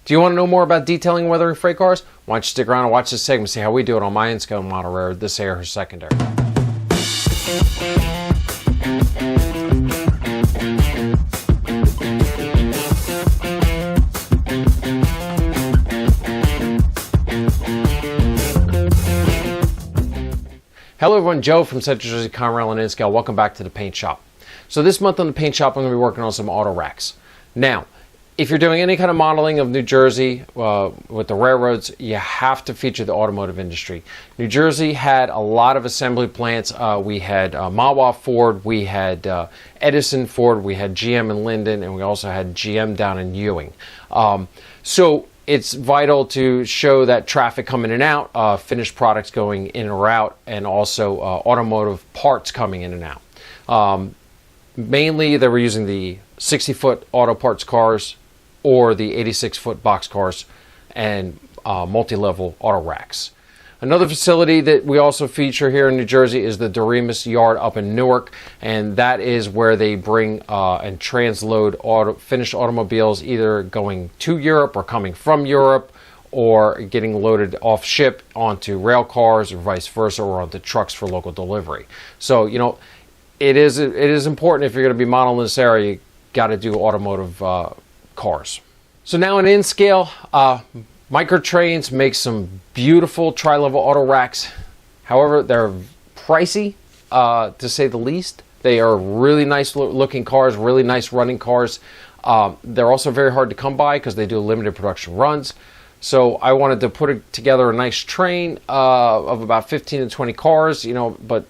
Do you want to know more about detailing and weathering freight cars? Why don't you stick around and watch this segment and see how we do it on my in-scale model railroad, this air secondary. Hello everyone, Joe from Central Jersey Conrail and in-scale. Welcome back to the paint shop. So this month on the paint shop, I'm going to be working on some Autoracks. Now, if you're doing any kind of modeling of New Jersey with the railroads, you have to feature the automotive industry. New Jersey had a lot of assembly plants. We had Mawa Ford, we had Edison Ford, we had GM in Linden, and we also had GM down in Ewing. So it's vital to show that traffic coming in and out, finished products going in or out, and also automotive parts coming in and out. Mainly they were using the 60-foot auto parts cars or the 86-foot box cars and multi-level auto racks. Another facility that we also feature here in New Jersey is the Doremus Yard up in Newark, and that is where they bring and transload finished automobiles either going to Europe or coming from Europe or getting loaded off ship onto rail cars or vice versa, or onto trucks for local delivery. So, you know, it is important if you're going to be modeling this area, you got to do automotive cars. So now in scale, Microtrains make some beautiful tri-level auto racks. However, they're pricey, to say the least. They are really nice looking cars, really nice running cars. They're also very hard to come by because they do limited production runs. So I wanted to put together a nice train of about 15 to 20 cars, you know, but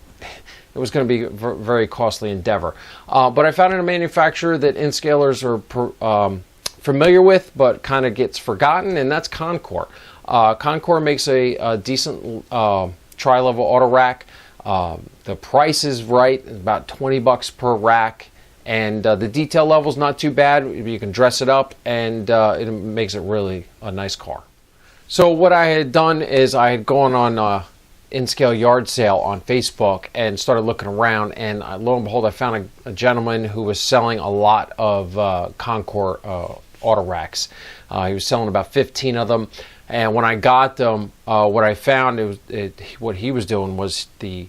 it was going to be a very costly endeavor. But I found a manufacturer that in-scalers are familiar with, but kind of gets forgotten, and that's Con-Cor. Con-Cor makes a decent tri-level auto rack. The price is right, about 20 bucks per rack, and the detail level is not too bad. You can dress it up, and it makes it really a nice car. So what I had done is I had gone on in-scale yard sale on Facebook and started looking around, and lo and behold, I found a gentleman who was selling a lot of Con-Cor auto racks. He was selling about 15 of them, and when I got them, what I found what he was doing was the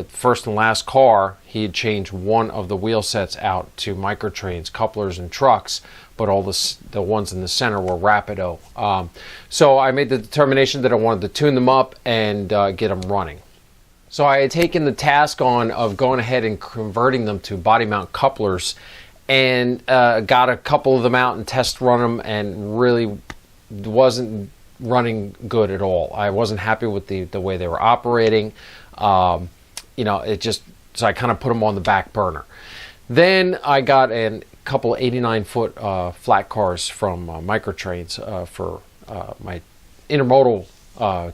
first and last car, he had changed one of the wheel sets out to Microtrains, couplers, and trucks, but all the ones in the center were Rapido. So I made the determination that I wanted to tune them up and get them running. So I had taken the task on of going ahead and converting them to body mount couplers, and got a couple of them out and test run them, and really wasn't running good at all. I wasn't happy with the way they were operating. You know, so I kind of put them on the back burner. Then I got a couple 89-foot flat cars from Microtrains for my intermodal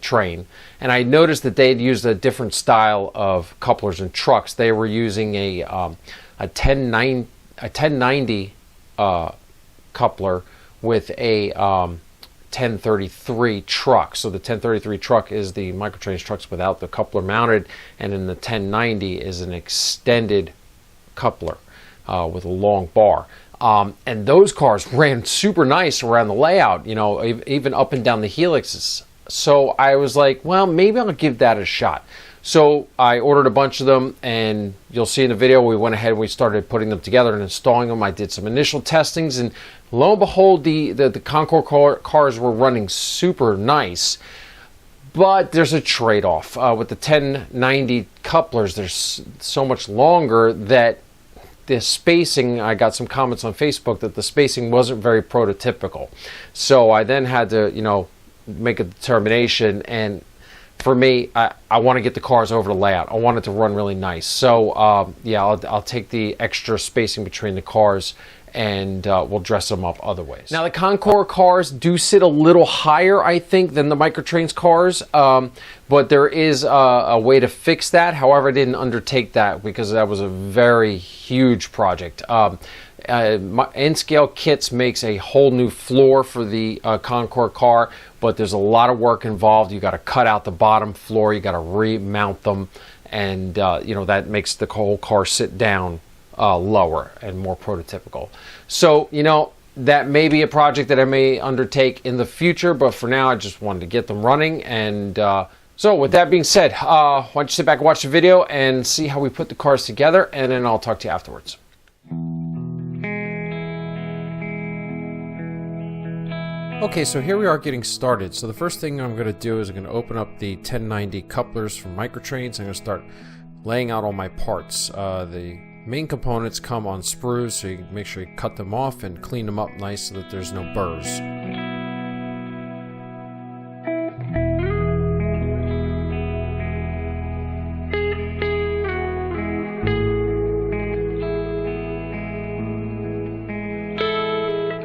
train, and I noticed that they'd used a different style of couplers and trucks. They were using a 1090 coupler with a 1033 truck. So the 1033 truck is the Microtrains trucks without the coupler mounted, and then the 1090 is an extended coupler with a long bar. And those cars ran super nice around the layout, you know, even up and down the helixes. So I was like, well, maybe I'll give that a shot. So I ordered a bunch of them, and you'll see in the video we went ahead and we started putting them together and installing them. I did some initial testings, and lo and behold, the Con-Cor cars were running super nice. But there's a trade-off. With the 1090 couplers, they're so much longer that the spacing, I got some comments on Facebook that the spacing wasn't very prototypical. So I then had to, you know, make a determination, and for me, I want to get the cars over the layout. I want it to run really nice. So yeah, I'll take the extra spacing between the cars, and we'll dress them up other ways. Now the Con-Cor cars do sit a little higher, I think, than the Microtrains cars, but there is a way to fix that. However, I didn't undertake that because that was a very huge project. In-scale kits makes a whole new floor for the Con-Cor car, but there's a lot of work involved. You got to cut out the bottom floor, you got to remount them, and you know, that makes the whole car sit down lower and more prototypical. So, you know, that may be a project that I may undertake in the future, but for now I just wanted to get them running. And so with that being said, why don't you sit back and watch the video and see how we put the cars together, and then I'll talk to you afterwards. Okay, so here we are getting started. So the first thing I'm going to do is I'm going to open up the 1090 couplers from Microtrains. I'm going to start laying out all my parts. The main components come on sprues, so you make sure you cut them off and clean them up nice so that there's no burrs.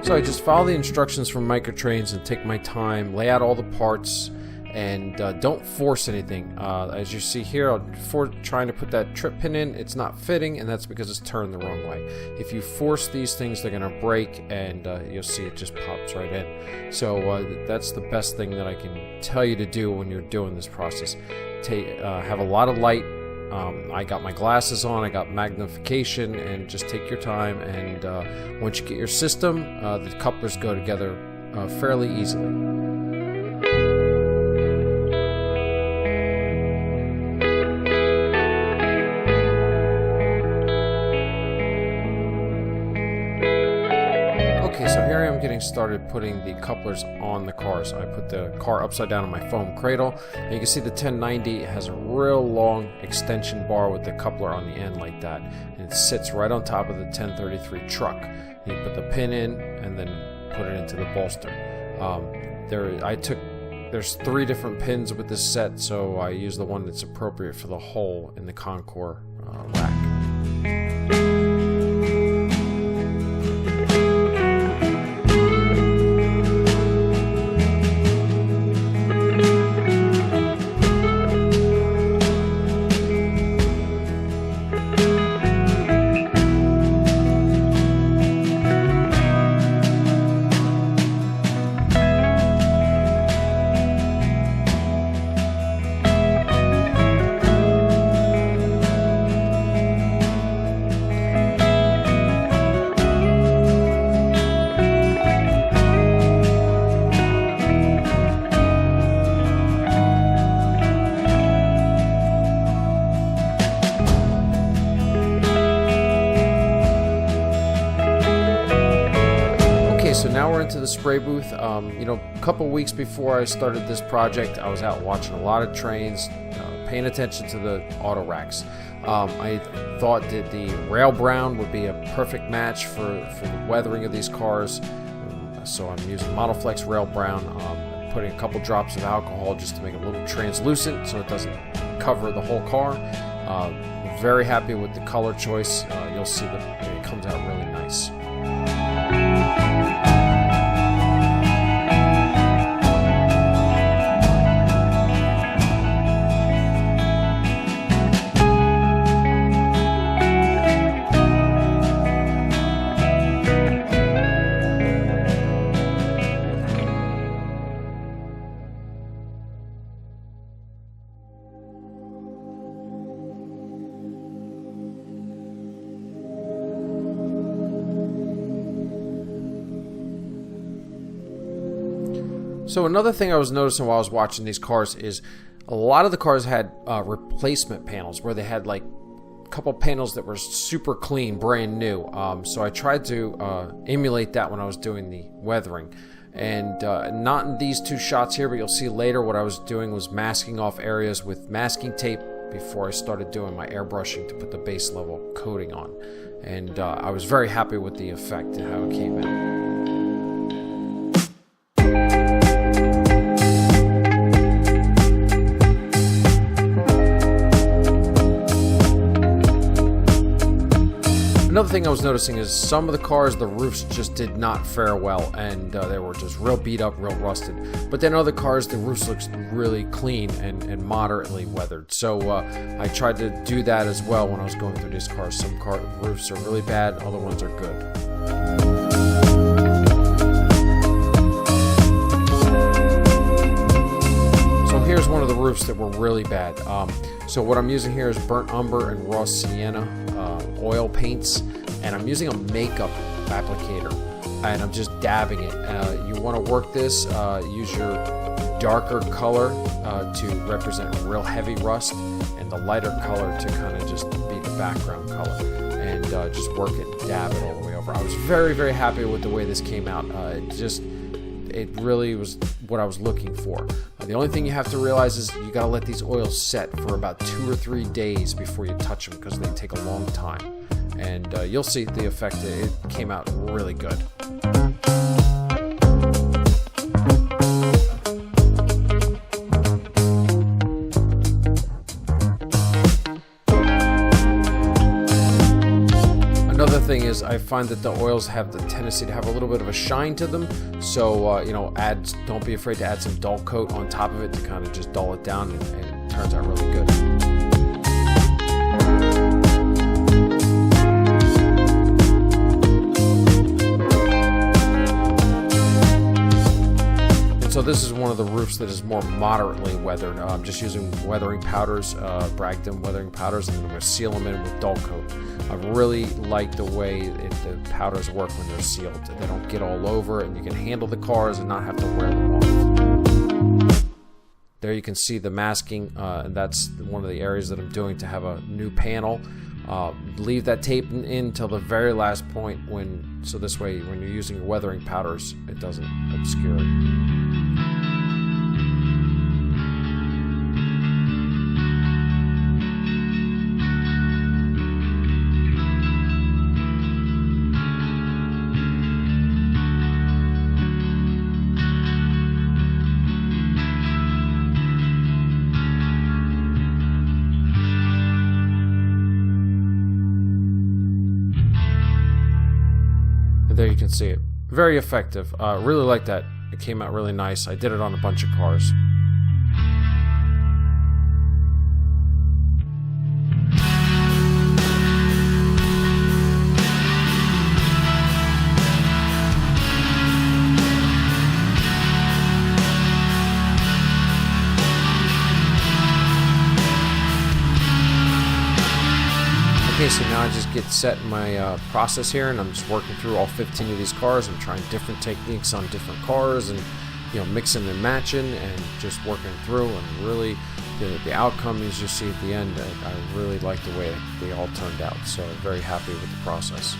So I just follow the instructions from Microtrains and take my time, lay out all the parts, and don't force anything. As you see here, trying to put that trip pin in, it's not fitting, and that's because it's turned the wrong way. If you force these things, they're going to break, and you'll see it just pops right in. So that's the best thing that I can tell you to do when you're doing this process. Have a lot of light. I got my glasses on, I got magnification, and just take your time, and once you get your system, the couplers go together fairly easily. Okay, so here I am getting started putting the couplers on the car. So I put the car upside down on my foam cradle, and you can see the 1090 has a real long extension bar with the coupler on the end like that, and it sits right on top of the 1033 truck. You put the pin in and then put it into the bolster. There's 3 different pins with this set, so I use the one that's appropriate for the hole in the Con-Cor rack. So now we're into the spray booth. You know, a couple weeks before I started this project, I was out watching a lot of trains, paying attention to the Autoracks. I thought that the rail brown would be a perfect match for the weathering of these cars. So I'm using Model-Flex rail brown, putting a couple drops of alcohol just to make it a little translucent so it doesn't cover the whole car. Very happy with the color choice. You'll see that it comes out really nice. So another thing I was noticing while I was watching these cars is a lot of the cars had replacement panels where they had like a couple panels that were super clean, brand new. So I tried to emulate that when I was doing the weathering. And not in these 2 shots here, but you'll see later what I was doing was masking off areas with masking tape before I started doing my airbrushing to put the base level coating on. And I was very happy with the effect and how it came out. Another thing I was noticing is some of the cars, the roofs just did not fare well, and they were just real beat up, real rusted. But then other cars, the roofs looked really clean and moderately weathered. So I tried to do that as well when I was going through these cars. Some car roofs are really bad, other ones are good. So here's one of the roofs that were really bad. So what I'm using here is burnt umber and raw sienna oil paints, and I'm using a makeup applicator. and I'm just dabbing it. You want to work this, use your darker color to represent real heavy rust, and the lighter color to kind of just be the background color, and just work it, dab it all the way over. I was very, very happy with the way this came out. It really was what I was looking for. The only thing you have to realize is you got to let these oils set for about 2 or 3 days before you touch them, because they take a long time. And you'll see the effect. It came out really good. Another thing is, I find that the oils have the tendency to have a little bit of a shine to them, so don't be afraid to add some dull coat on top of it to kind of just dull it down, and it turns out really good. So this is one of the roofs that is more moderately weathered. I'm just using weathering powders, Bragdon weathering powders, and then I'm going to seal them in with dull coat. I really like the way the powders work when they're sealed. They don't get all over, and you can handle the cars and not have to wear them off. There you can see the masking, and that's one of the areas that I'm doing to have a new panel. Leave that tape in till the very last point, so this way when you're using your weathering powders, it doesn't obscure it. There you can see it. Very effective. Really like that. It came out really nice. I did it on a bunch of cars. Okay, so now I just get set in my process here, and I'm just working through all 15 of these cars. I'm trying different techniques on different cars, and mixing and matching, and just working through. And really, the outcome, as you see at the end, I really like the way they all turned out. So very happy with the process.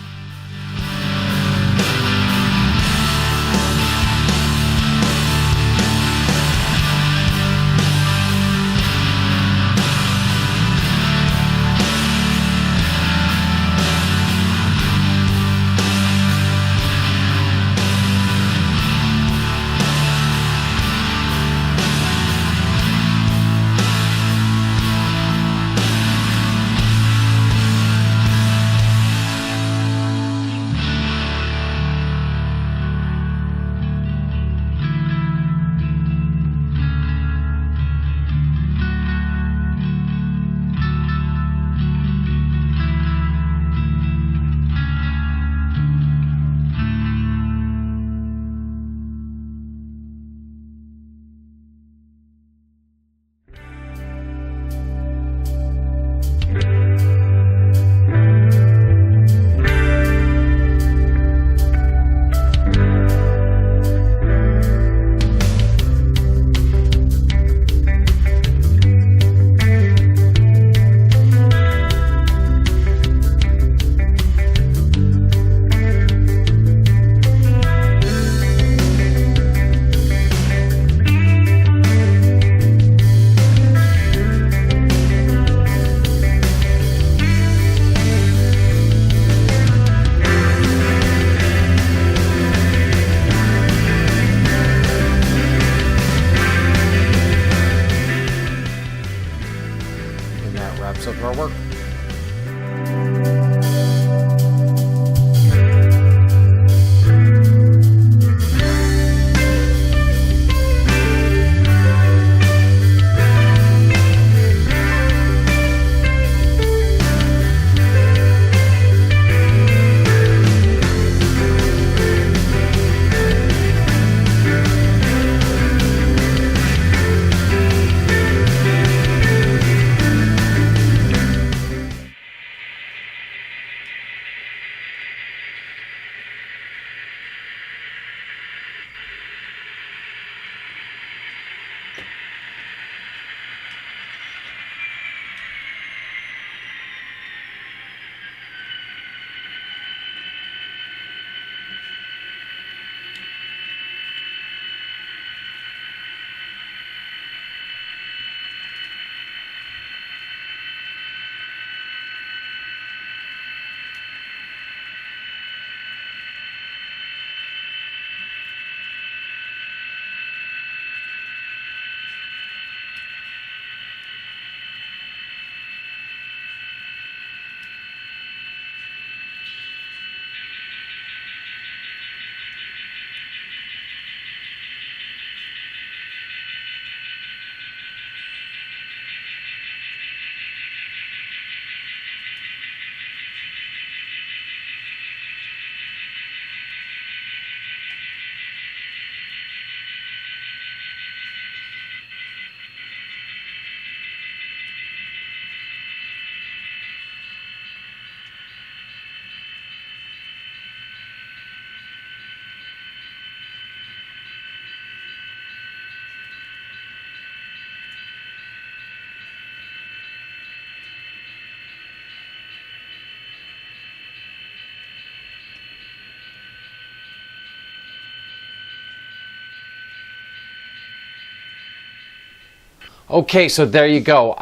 Okay, so there you go.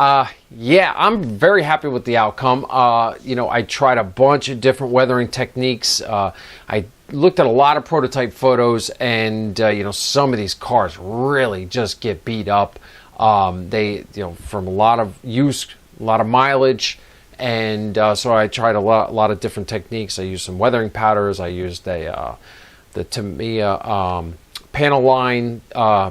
Yeah, I'm very happy with the outcome. You know, I tried a bunch of different weathering techniques. I looked at a lot of prototype photos, and you know, some of these cars really just get beat up. They, you know, from a lot of use, a lot of mileage, and so I tried a lot of different techniques. I used some weathering powders. I used the Tamiya panel line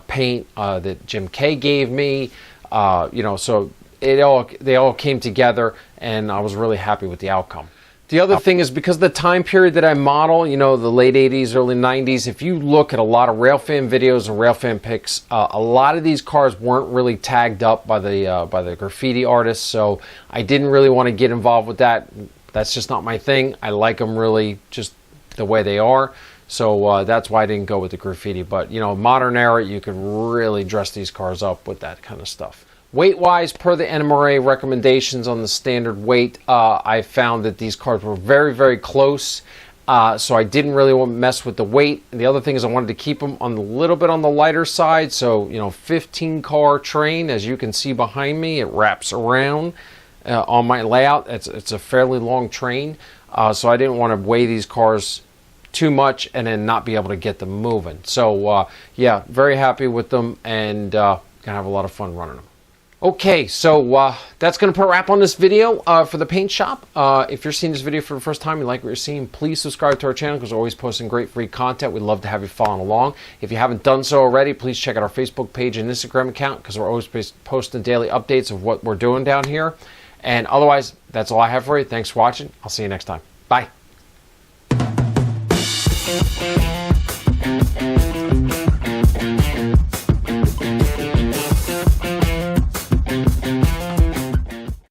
paint that Jim Kay gave me. You know, so they all came together, and I was really happy with the outcome. The other thing is, because of the time period that I model, you know, the late 80s, early 90s, if you look at a lot of railfan videos and railfan pics, a lot of these cars weren't really tagged up by the graffiti artists, so I didn't really want to get involved with that. That's just not my thing. I like them really just the way they are, so that's why I didn't go with the graffiti. But, you know, modern era, you could really dress these cars up with that kind of stuff. Weight-wise, per the NMRA recommendations on the standard weight, I found that these cars were very, very close. So I didn't really want to mess with the weight. And the other thing is, I wanted to keep them on a little bit on the lighter side. So, you know, 15-car train, as you can see behind me, it wraps around on my layout. It's a fairly long train. So I didn't want to weigh these cars too much and then not be able to get them moving. So, yeah, very happy with them, and gonna have a lot of fun running them. Okay, so that's going to put a wrap on this video for the paint shop. If you're seeing this video for the first time, you like what you're seeing, please subscribe to our channel, because we're always posting great free content. We'd love to have you following along. If you haven't done so already, please check out our Facebook page and Instagram account, because we're always posting daily updates of what we're doing down here. And otherwise, that's all I have for you. Thanks for watching. I'll see you next time. Bye.